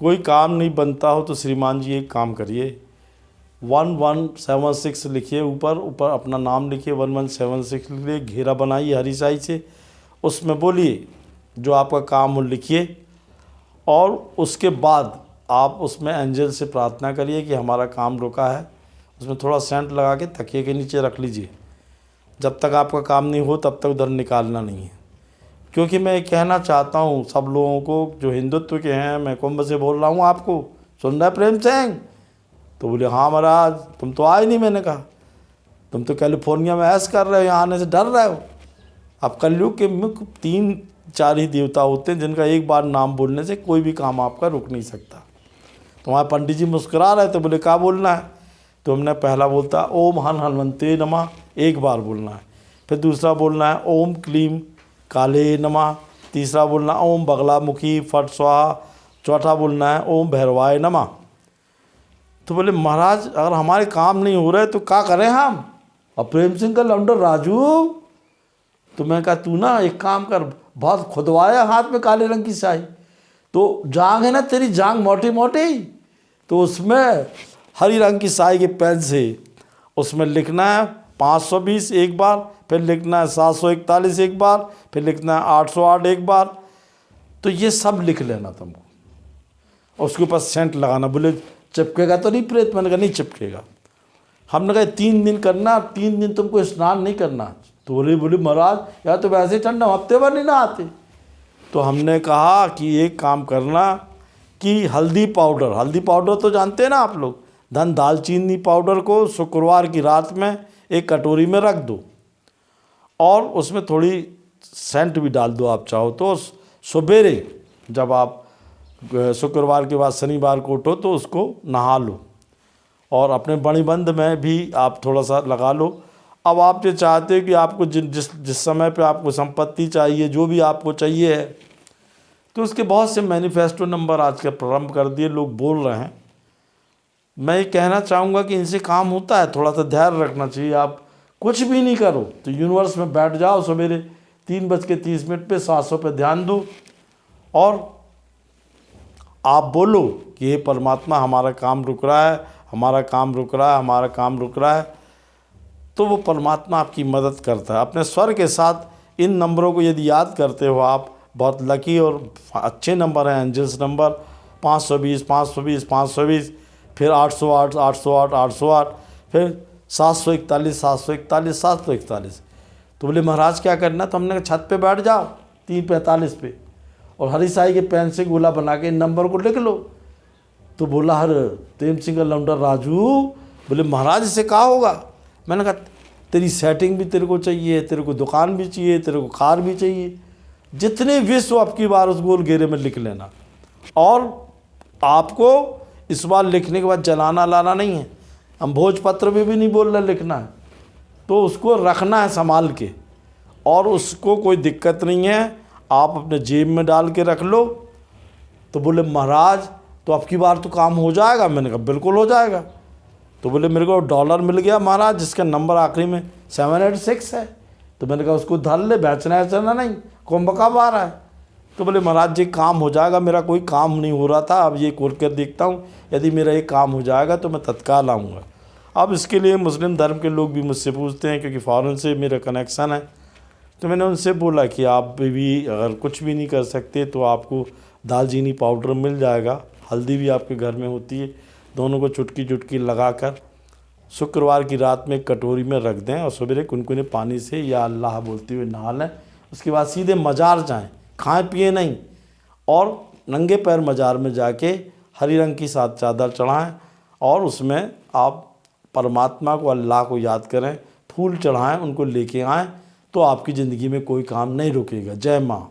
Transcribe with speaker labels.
Speaker 1: कोई काम नहीं बनता हो तो श्रीमान जी एक काम करिए, 1176 लिखिए, ऊपर ऊपर अपना नाम लिखिए, 1176 लिखिए, घेरा बनाइए हरी स्याही से, उसमें बोलिए जो आपका काम हो लिखिए, और उसके बाद आप उसमें एंजल से प्रार्थना करिए कि हमारा काम रुका है। उसमें थोड़ा सेंट लगा के तकिए के नीचे रख लीजिए, जब तक आपका काम नहीं हो तब तक उधर निकालना नहीं है। क्योंकि मैं ये कहना चाहता हूँ सब लोगों को जो हिंदुत्व के हैं, मैं कुंभ से बोल रहा हूँ, आपको सुन रहा है प्रेम सिंह? तो बोले हाँ महाराज, तुम तो आए नहीं। मैंने कहा तुम तो कैलिफोर्निया में ऐश कर रहे हो, यहाँ आने से डर रहे हो। अब कलयुग के मुख्य 3-4 ही देवता होते हैं जिनका एक बार नाम बोलने से कोई भी काम आपका रुक नहीं सकता। तो वहाँ पंडित जी मुस्कुरा रहे थे, बोले क्या बोलना है? तो हमने पहला बोलता ओम हन हनुमंते नमः, एक बार बोलना है। फिर दूसरा बोलना है ओम क्लीम काले नमः, तीसरा बोलना ओम बगलामुखी फट स्वाहा, चौथा बोलना है ओम भैरवाय नमः। तो बोले महाराज अगर हमारे काम नहीं हो रहे तो क्या करें हम? और प्रेम सिंह का लौंडा राजू, तो मैं कहा तू ना एक काम कर, बहुत खुदवाया हाथ में काले रंग की स्याही, तो जांग है ना तेरी, जांग मोटी मोटी, तो उसमें हरी रंग की स्याही के पेन से उसमें लिखना है 520 एक बार, फिर लिखना है 741 एक बार, फिर लिखना है 808 एक बार। तो ये सब लिख लेना तुमको, और उसके ऊपर सेंट लगाना। बोले चिपकेगा तो नहीं प्रेत? मैंने कहा नहीं चिपकेगा। हमने कहा 3 दिन करना, 3 दिन तुमको स्नान नहीं करना। तो बोले महाराज यार तो वैसे ठंडा, हफ्ते भर नहीं नहाते। तो हमने कहा कि एक काम करना कि हल्दी पाउडर तो जानते हैं ना आप लोग, धन दालचीनी पाउडर को शुक्रवार की रात में एक कटोरी में रख दो, और उसमें थोड़ी सेंट भी डाल दो आप चाहो तो। सवेरे जब आप शुक्रवार के बाद शनिवार को उठो तो उसको नहा लो, और अपने बणिबंध में भी आप थोड़ा सा लगा लो। अब आप ये चाहते हो कि आपको जिस समय पे आपको संपत्ति चाहिए, जो भी आपको चाहिए है, तो उसके बहुत से मैनिफेस्टो नंबर आज के प्रारंभ कर दिए, लोग बोल रहे हैं। मैं ये कहना चाहूँगा कि इनसे काम होता है, थोड़ा सा ध्यान रखना चाहिए। आप कुछ भी नहीं करो तो यूनिवर्स में बैठ जाओ, सवेरे 3:30 पे 700 पे ध्यान दो, और आप बोलो कि ये परमात्मा हमारा काम रुक रहा है, हमारा काम रुक रहा है, हमारा काम रुक रहा है। तो वो परमात्मा आपकी मदद करता है। अपने स्वर के साथ इन नंबरों को यदि याद करते हो आप, बहुत लकी और अच्छे नंबर हैं एंजल्स नंबर, 520 520 520, फिर 808 808 808, फिर 741 741 741। तो बोले महाराज क्या करना? तो हमने कहा छत पे बैठ जाओ 3:45 पे, और हरी स्याही के पेन से गोला बना के इन नंबर को लिख लो। तो बोला हर प्रेम सिंह का लौंडा राजू, बोले महाराज इससे क्या होगा? मैंने कहा तेरी सेटिंग भी तेरे को चाहिए, तेरे को दुकान भी चाहिए, तेरे को कार भी चाहिए, जितने विश्व आपकी बार उस गोल घेरे में लिख लेना। और आपको इस बार लिखने के बाद जलाना लाना नहीं है, हम भोजपत्र में भी नहीं बोल रहे लिखना है, तो उसको रखना है संभाल के, और उसको कोई दिक्कत नहीं है, आप अपने जेब में डाल के रख लो। तो बोले महाराज तो अब की बार तो काम हो जाएगा? मैंने कहा बिल्कुल हो जाएगा। तो बोले मेरे को डॉलर मिल गया महाराज जिसका नंबर आखिरी में 786 है। तो मैंने कहा उसको धर ले, बेचना नहीं, कुंभ का बार है। तो बोले महाराज जी काम हो जाएगा, मेरा कोई काम नहीं हो रहा था, अब ये खोल कर देखता हूँ, यदि मेरा ये काम हो जाएगा तो मैं तत्काल आऊँगा। अब इसके लिए मुस्लिम धर्म के लोग भी मुझसे पूछते हैं, क्योंकि फ़ॉरेन से मेरा कनेक्शन है। तो मैंने उनसे बोला कि आप भी अगर कुछ भी नहीं कर सकते तो आपको दालचीनी पाउडर मिल जाएगा, हल्दी भी आपके घर में होती है, दोनों को चुटकी चुटकी लगाकर शुक्रवार की रात में एक कटोरी में रख दें, और सवेरे कुनकुने पानी से या अल्लाह बोलते हुए नहा लें। उसके बाद सीधे मज़ार जाएं, खाएं पिए नहीं, और नंगे पैर मज़ार में जाके हरी रंग की सात चादर चढ़ाएं, और उसमें आप परमात्मा को, अल्लाह को याद करें, फूल चढ़ाएं, उनको लेके आएँ, तो आपकी ज़िंदगी में कोई काम नहीं रुकेगा। जय माँ।